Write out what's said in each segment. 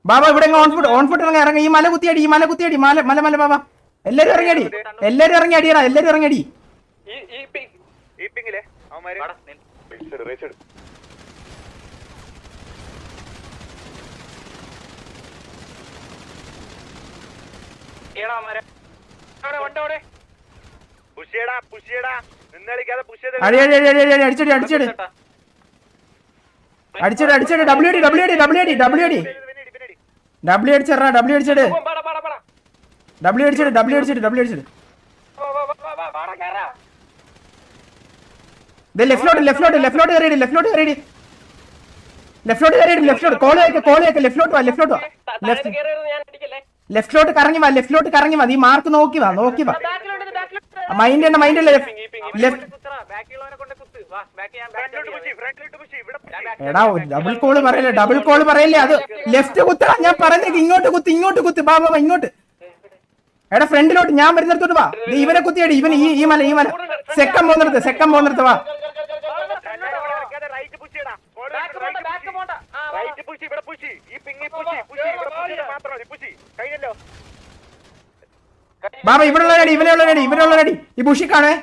ബാബ ഇവിടെ on foot ഇറങ്ങി ഈ മല കുത്തിയടി മല മല മല ബാബ എല്ലാരും ഇറങ്ങിയടി അടിയടാ എല്ലാരും ഇറങ്ങിയടി അടിച്ചടി ഡബ്ല്യു അടിച്ചട് ലെഫ്റ്റിലോട്ട് കറങ്ങി വാ നീ മാർക്ക് നോക്കി വാ മൈൻഡ് എടാ ഡബിൾ കോള് പറയല്ലേ അത് ലെഫ്റ്റ് കുത്തടാ ഞാൻ പറഞ്ഞേക്ക് ഇങ്ങോട്ട് കുത്ത് ബാബ ഇങ്ങോട്ട് എടാ ഫ്രണ്ടിലോട്ട് ഞാൻ വരുന്നിടത്തോട്ട് വാ ഇവനെ കുത്തിയടി ഇവന് ഈ മല സെക്കം പോകുന്നിടത്ത് വാ ബാബ ഇവനുള്ളടി ഈ ബുഷിക്കാണേ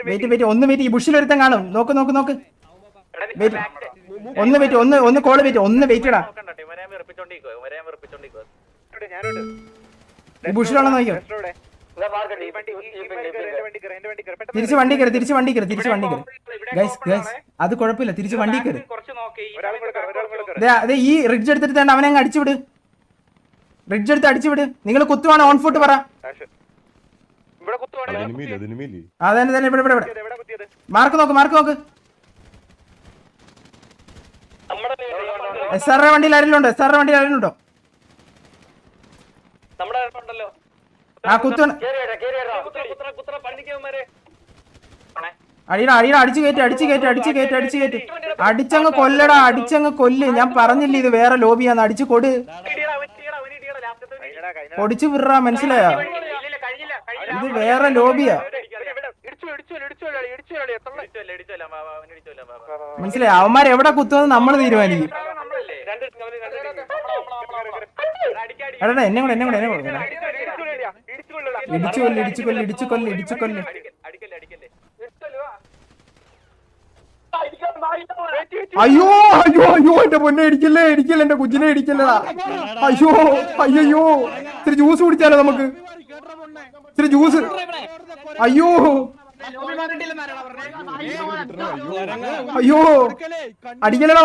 വെയിറ്റ് ഒന്ന് വെയിറ്റ് ഈ ബുഷിൽ ഒരുത്തം കാണും നോക്ക് ഒന്ന് കോള് ഒന്ന് വെയിറ്റ് ഈ ബുഷിലുള്ള നോക്കിയോ തിരിച്ച് വണ്ടി കയറി ഗൈസ് അത് കുഴപ്പമില്ല തിരിച്ച് വണ്ടി കയറി അതെ ഈ റിഡ്ജ് എടുത്തിട്ട് അവനെ അങ്ങ് അടിച്ചുവിട് നിങ്ങൾ കുത്തുവാണ് ഓൺ ഫുട്ട് പറ അതെ ഇവിടെ മാർക്ക് നോക്ക് SR വണ്ടിയിൽ ആരെങ്കിലും ഉണ്ടോ ആ കുത്താണ് അടിച്ചു കയറ്റി അടിച്ചങ്ങ് കൊല്ലടാ കൊല്ല് ഞാൻ പറഞ്ഞില്ലേ ഇത് വേറെ ലോബിയാന്ന് അടിച്ചു പൊടിച്ചു വിടറാ മനസ്സിലായോ ഇത് വേറെ ലോബിയാ മനസ്സിലായി അവന്മാർ എവിടെ കുത്തുമെന്ന് നമ്മൾ തീരുമാനിക്കും എടാ എന്നെ കൂടെ ഇടിച്ചു കൊല്ല് അയ്യോ എന്റെ പൊന്നെ ഇടിക്കല്ലേ എന്റെ കുഞ്ഞിനെ ഇടിക്കല്ലടാ അയ്യോ ഇത്തിരി ജ്യൂസ് കുടിച്ചാലോ നമുക്ക് ഇത്തിരി ജ്യൂസ് അയ്യോ അടിക്കലടാ